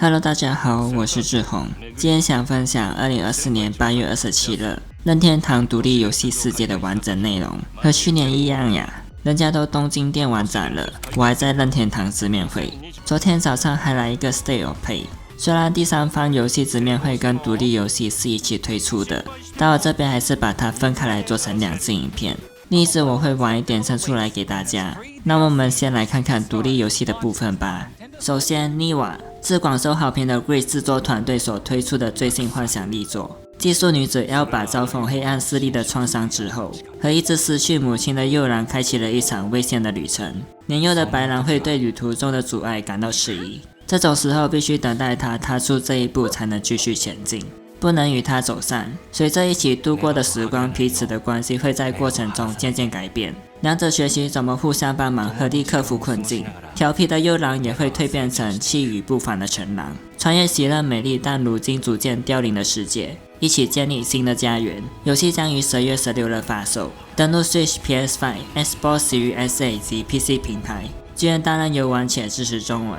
Hello， 大家好，我是志宏。今天想分享2024年8月27日任天堂独立游戏世界的完整内容。和去年一样呀，人家都东京电玩展了，我还在任天堂直面会。昨天早上还来一个 State of Play。虽然第三方游戏直面会跟独立游戏是一起推出的，但我这边还是把它分开来做成2支影片。另一支我会晚一点生出来给大家。那么我们先来看看独立游戏的部分吧。首先 Niwa 是广受好评的 Great 制作团队所推出的最新幻想力作。技术女子要把遭逢黑暗势力的创伤之后，和一直失去母亲的幼狼开启了一场危险的旅程。年幼的白狼会对旅途中的阻碍感到迟疑，这种时候必须等待他踏出这一步才能继续前进，不能与他走散。随着一起度过的时光，彼此的关系会在过程中渐渐改变，两者学习怎么互相帮忙，合力克服困境。调皮的幼狼也会蜕变成气宇不凡的成狼，穿越昔日美丽但如今逐渐凋零的世界，一起建立新的家园。游戏将于10月16日发售，登陆 Switch、PS5、Xbox Series S 及 PC 平台，支援单人游玩且支持中文。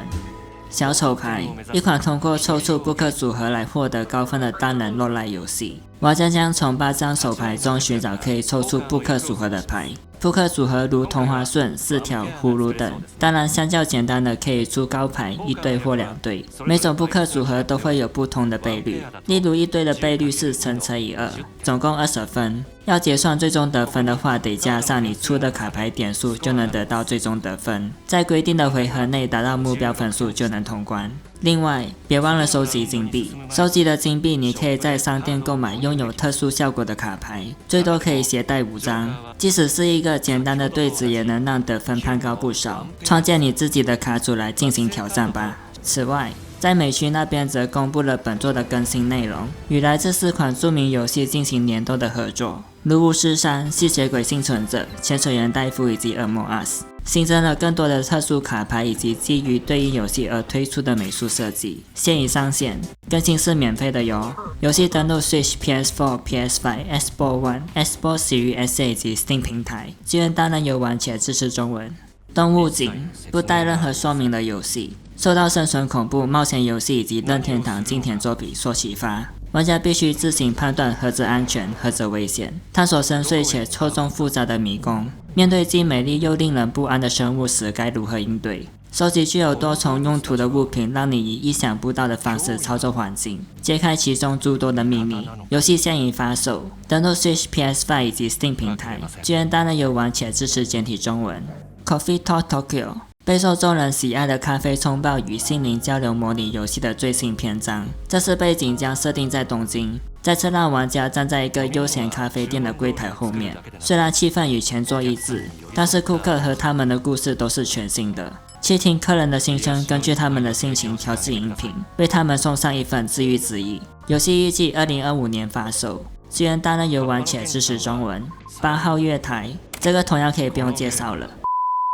小丑牌，一款通过抽出扑克组合来获得高分的单人 roguelike 游戏。玩家将从8张手牌中寻找可以抽出扑克组合的牌。扑克组合如同花顺、4条、葫芦等，当然相较简单的可以出高牌1对或2对。每种扑克组合都会有不同的倍率，例如1对的倍率是10乘以2，总共20分。要结算最终得分的话，得加上你出的卡牌点数就能得到最终得分，在规定的回合内达到目标分数就能通关。另外，别忘了收集金币。收集的金币，你可以在商店购买拥有特殊效果的卡牌，最多可以携带5张。即使是一个简单的对子，也能让得分攀高不少。创建你自己的卡组来进行挑战吧。此外，在美区那边则公布了本作的更新内容，与来自4款著名游戏进行联动的合作，如巫师3、吸血鬼幸存者、潜水员戴夫以及恶魔 US。新增了更多的特殊卡牌以及基于对应游戏而推出的美术设计，现已上线，更新是免费的哟。游戏登陆 Switch、PS4、PS5、Xbox One、Xbox Series S 及 Steam 平台，支援单人游玩且支持中文。动物井，不带任何说明的游戏，受到生存恐怖、冒险游戏以及任天堂经典作品所启发。玩家必须自行判断何者安全，何者危险，探索深邃且错综复杂的迷宫。面对既美丽又令人不安的生物时，该如何应对？收集具有多重用途的物品，让你以意想不到的方式操作环境，揭开其中诸多的秘密。游戏现已发售，登陆 Switch、PS5 以及 Steam 平台，支援单人游玩且支持简体中文。Coffee Talk Tokyo，备受众人喜爱的咖啡冲泡与心灵交流模拟游戏的最新篇章，这次背景将设定在东京，再次让玩家站在一个悠闲咖啡店的柜台后面。虽然气氛与前作一致，但是顾客和他们的故事都是全新的。倾听客人的心声，根据他们的心情调制饮品，为他们送上一份治愈之意。游戏预计2025年发售，支援单人游玩且支持中文。8号月台，这个同样可以不用介绍了。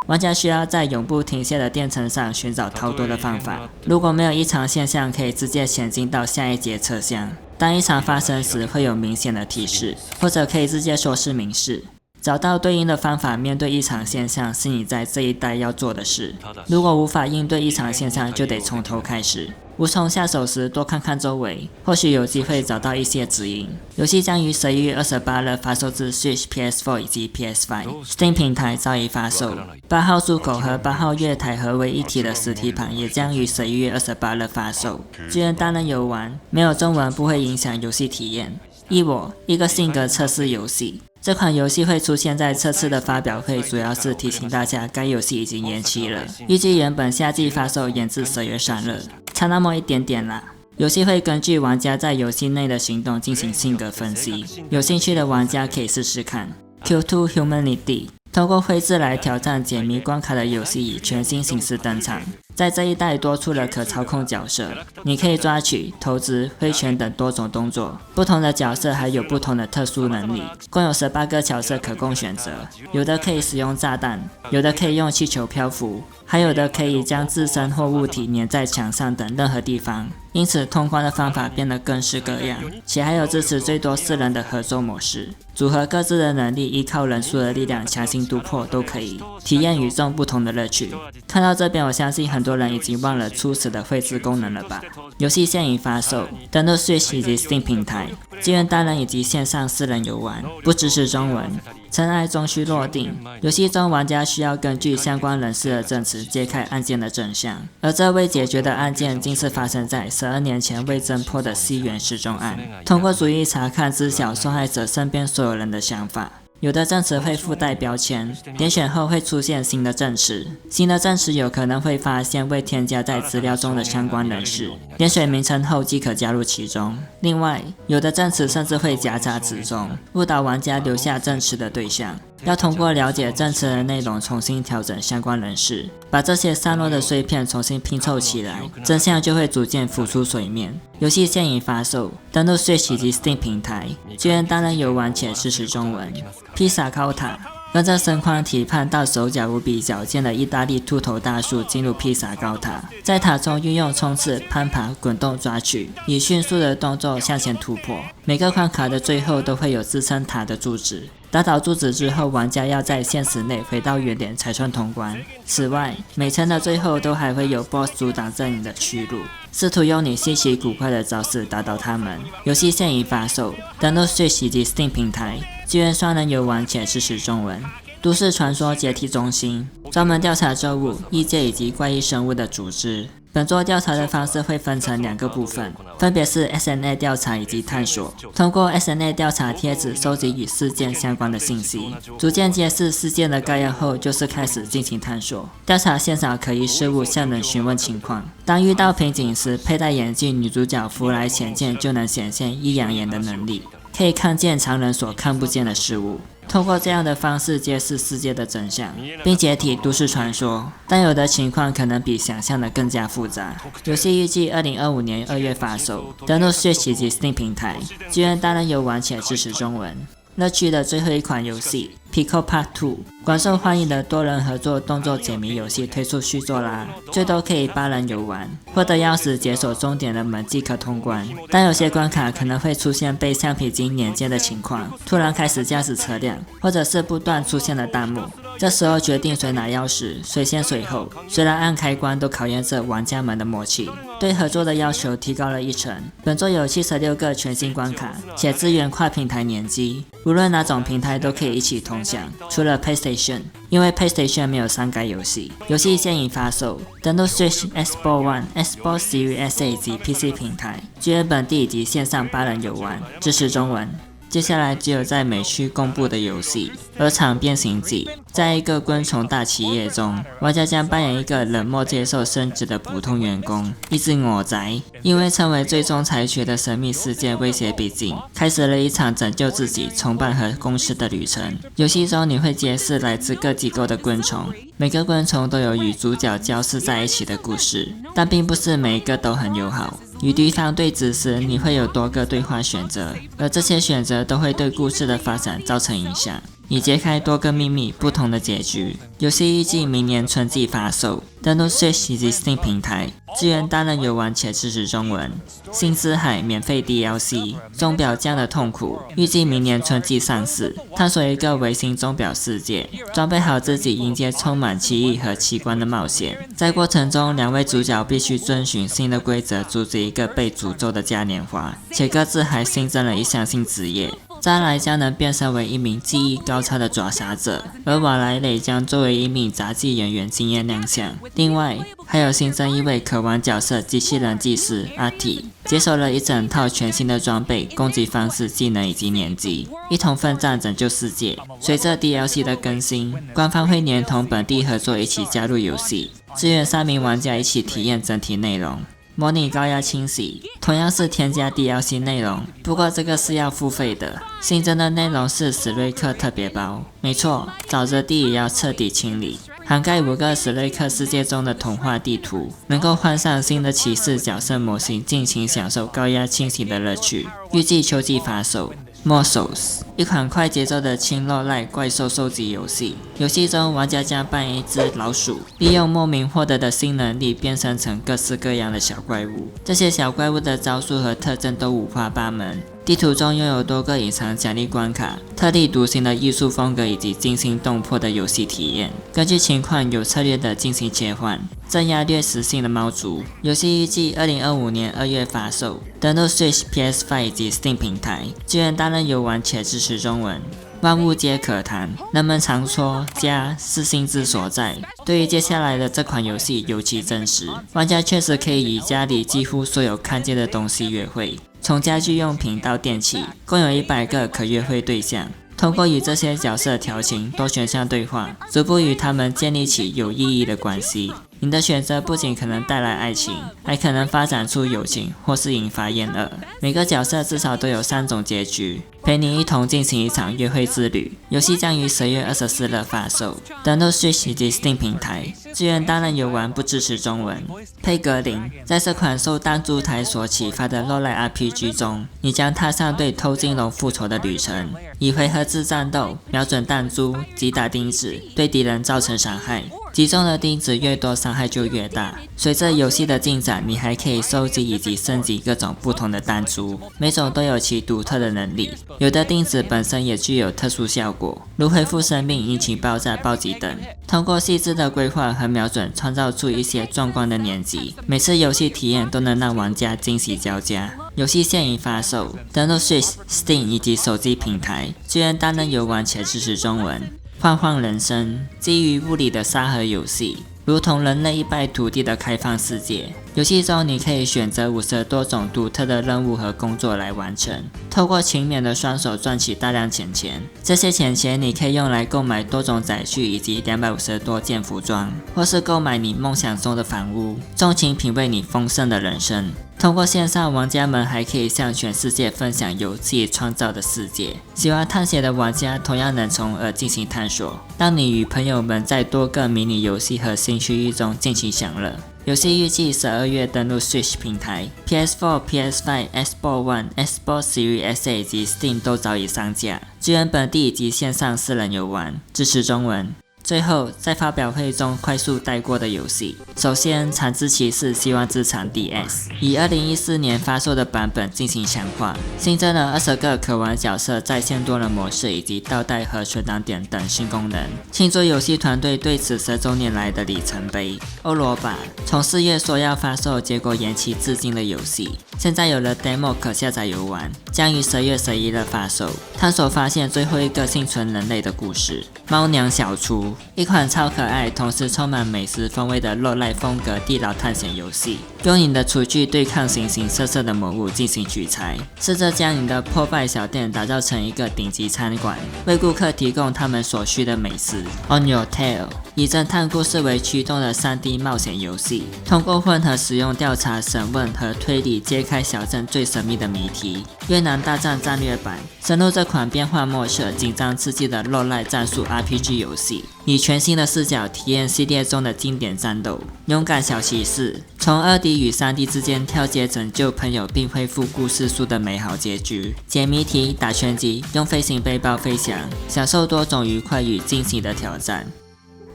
玩家需要在永不停歇的电层上寻找逃脱的方法，如果没有异常现象，可以直接前进到下一节车厢。当异常发生时，会有明显的提示，或者可以直接说是明示。找到对应的方法面对异常现象是你在这一代要做的事，如果无法应对异常现象，就得从头开始。无从下手时，多看看周围，或许有机会找到一些指引。游戏将于11月28日发售至 Switch、PS4 以及 PS5，Steam 平台早已发售。8号入口和8号月台合为一体的实体盘也将于11月28日发售，支援单人游玩，没有中文不会影响游戏体验。一个性格测试游戏。这款游戏会出现在这次的发表会，主要是提醒大家该游戏已经延期了，预计原本夏季发售，延至10月3日，差那么一点点啦。游戏会根据玩家在游戏内的行动进行性格分析，有兴趣的玩家可以试试看。Q2 Humanity， 通过绘制来挑战解谜关卡的游戏以全新形式登场。在这一代多出了可操控角色，你可以抓取、投掷、挥拳等多种动作。不同的角色还有不同的特殊能力，共有18个角色可供选择。有的可以使用炸弹，有的可以用气球漂浮，还有的可以将自身或物体粘在墙上等任何地方。因此通关的方法变得各式各样，且还有支持最多4人的合作模式。组合各自的能力，依靠人数的力量强行突破都可以，体验与众不同的乐趣。看到这边，我相信很多多人已经忘了初始的绘制功能了吧？游戏现已发售，登录 Switch 以及 Steam 平台，支援单人以及线上4人游玩，不支持中文。尘埃终须落定，游戏中玩家需要根据相关人士的证词揭开案件的真相，而这未解决的案件竟是发生在12年前未侦破的西园失踪案。通过逐一查看知晓受害者身边所有人的想法。有的证词会附带标签，点选后会出现新的证词，新的证词有可能会发现未添加在资料中的相关人士，点选名称后即可加入其中。另外，有的证词甚至会夹杂之中，误导玩家留下证词的对象。要通过了解证词的内容重新调整相关人士，把这些散落的碎片重新拼凑起来，真相就会逐渐浮出水面。游戏现已发售，登录 Switch 以及 Steam 平台，支援单人游玩且支持中文。披萨高塔，跟着身宽体胖到手脚无比矫健的意大利秃头大叔进入披萨高塔，在塔中运用冲刺、攀爬、滚动抓取，以迅速的动作向前突破。每个关卡的最后都会有支撑塔的柱子，打倒柱子之后，玩家要在限时内回到原点才算通关。此外，每层的最后都还会有 BOSS 阻挡阵营的去路，试图用你稀奇古怪的招式打倒他们。游戏现已发售，登录 Switch 以及 Steam 平台，支援双人游玩且支持中文。都市传说解体中心，专门调查咒物、异界以及怪异生物的组织。本作调查的方式会分成2个部分，分别是 SNA 调查以及探索。通过 SNA 调查贴纸收集与事件相关的信息，逐渐揭示事件的概要后，就是开始进行探索。调查现场可疑事物，向人询问情况。当遇到瓶颈时，佩戴眼镜女主角福来浅见就能显现异样眼的能力，可以看见常人所看不见的事物。通过这样的方式揭示世界的真相，并解体都市传说，但有的情况可能比想象的更加复杂。游戏预计2025年2月发售，登录 Switch 以及 Steam 平台，支援单人游玩且支持中文。乐趣的最后一款游戏 Pico Part 2， 广受欢迎的多人合作动作解谜游戏推出续作啦，最多可以8人游玩，获得钥匙解锁终点的门即可通关。但有些关卡可能会出现被橡皮筋碾接的情况，突然开始驾驶车辆，或者是不断出现的弹幕。这时候决定谁拿钥匙，谁先谁后，虽然按开关都考验着玩家们的默契，对合作的要求提高了1层。本作有76个全新关卡，且支援跨平台联机，无论哪种平台都可以一起同享，除了 PlayStation， 因为 PlayStation 没有删改游戏。游戏现已发售，登录 Switch、Xbox One、Xbox Series S 以及 PC 平台，支援本地以及线上8人游玩，支持中文。接下来只有在美区公布的游戏《鹅厂变形记》。在一个昆虫大企业中，玩家将扮演一个冷漠接受升职的普通员工，一只我宅，因为成为最终裁决的神秘事件威胁逼近，开始了一场拯救自己、同伴和公司的旅程。游戏中你会揭示来自各机构的昆虫，每个昆虫都有与主角交织在一起的故事，但并不是每一个都很友好。与对方对峙时，你会有多个对话选择，而这些选择都会对故事的发展造成影响。以揭开多个秘密，不同的结局。游戏预计明年春季发售，登录 Switch 以及 Steam 平台，支援单人游玩且支持中文。星之海免费 DLC， 钟表匠的痛苦，预计明年春季上市。探索一个微型钟表世界，装备好自己迎接充满奇异和奇观的冒险。在过程中，2位主角必须遵循新的规则，阻止一个被诅咒的嘉年华，且各自还新增了一项新职业。扎莱将能变身为一名技艺高超的爪杀者，而瓦莱蕾将作为一名杂技演员惊艳亮相。另外，还有新增一位可玩角色机器人技师阿提，接手了一整套全新的装备、攻击方式、技能以及年纪，一同奋战拯救世界。随着 DLC 的更新，官方会连同本地合作一起加入游戏，支援3名玩家一起体验整体内容。模拟高压清洗同样是添加 DLC 内容，不过这个是要付费的。新增的内容是史瑞克特别包，没错，沼泽地也要彻底清理，涵盖5个史瑞克世界中的童话地图，能够换上新的骑士角色模型，尽情享受高压清洗的乐趣。预计秋季发售。Morsels， 一款快节奏的轻肉类怪兽收集游戏。游戏中，玩家将扮演一只老鼠，利用莫名获得的新能力变身成各式各样的小怪物。这些小怪物的招数和特征都五花八门。地图中拥有多个隐藏奖励关卡、特立独行的艺术风格以及惊心动魄的游戏体验。根据情况有策略的进行切换，镇压掠食性的猫族。游戏预计2025年2月发售，登陆 Switch、PS5 以及 Steam 平台，支援大人游玩且支持中文。万物皆可谈，人们常说家是心之所在。对于接下来的这款游戏尤其真实，玩家确实可以与家里几乎所有看见的东西约会，从家居用品到电器，共有100个可约会对象。通过与这些角色调情、多选项对话，逐步与他们建立起有意义的关系。你的选择不仅可能带来爱情，还可能发展出友情或是引发厌恶。每个角色至少都有3种结局，陪你一同进行一场约会之旅。游戏将于10月24日发售，登陆 Switch 以及 Steam 平台，支援单人游玩，不支持中文。佩格林，在这款受弹珠台所启发的 Roguelike RPG 中，你将踏上对偷金龙复仇的旅程，以回合制战斗，瞄准弹珠，击打钉子，对敌人造成伤害。击中的钉子越多，伤害就越大。随着游戏的进展，你还可以收集以及升级各种不同的弹珠，每种都有其独特的能力。有的钉子本身也具有特殊效果，如恢复生命、引起爆炸、暴击等。通过细致的规划和瞄准，创造出一些壮观的年级。每次游戏体验都能让玩家惊喜交加。游戏现已发售，登陆 Switch、Steam 以及手机平台，支援单人游玩且支持中文。幻幻人生，基于物理的沙盒游戏，如同人类一败涂地的开放世界。游戏中你可以选择50多种独特的任务和工作来完成，透过勤勉的双手赚取大量钱钱。这些钱钱你可以用来购买多种载具以及250多件服装，或是购买你梦想中的房屋，纵情品味你丰盛的人生。通过线上，玩家们还可以向全世界分享由自己创造的世界。喜欢探险的玩家同样能从而进行探索，让你与朋友们在多个迷你游戏和新区域中尽情享乐。游戏预计12月登陆 Switch 平台 ，PS4、PS5、Xbox One、Xbox Series S 以及 Steam 都早已上架，支援本地以及线上4人游玩，支持中文。最后，在发表会中快速带过的游戏。首先，残肢骑士希望之场 DS 以2014年发售的版本进行强化，新增了20个可玩角色、在线多人模式以及倒带和存档点等新功能，庆祝游戏团队对此10周年来的里程碑。欧罗巴从4月说要发售，结果延期至今的游戏，现在有了 demo 可下载游玩，将于10月11日发售。探索发现最后一个幸存人类的故事。猫娘小厨，一款超可爱同时充满美食风味的Roguelike风格地牢探险游戏，用你的厨具对抗形形色色的魔物进行取材，试着将你的破败小店打造成一个顶级餐馆，为顾客提供他们所需的美食。On Your Tail， 以侦探故事为驱动的 3D 冒险游戏，通过混合使用调查、审问和推理揭开小镇最神秘的谜题。越南大战战略版，深入这款变幻莫测、紧张刺激的Roguelike战术 RPG 游戏，以全新的视角体验系列中的经典战斗。勇敢小骑士，从2D 与 3D 之间跳接拯救朋友并恢复故事书的美好结局。解谜题、打拳击、用飞行背包飞翔，享受多种愉快与惊喜的挑战。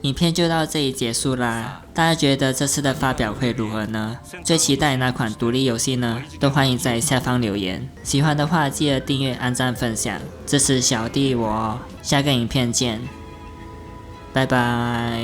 影片就到这里结束啦，大家觉得这次的发表会如何呢？最期待哪款独立游戏呢？都欢迎在下方留言。喜欢的话记得订阅、按赞、分享，支持小弟我。下个影片见，拜拜。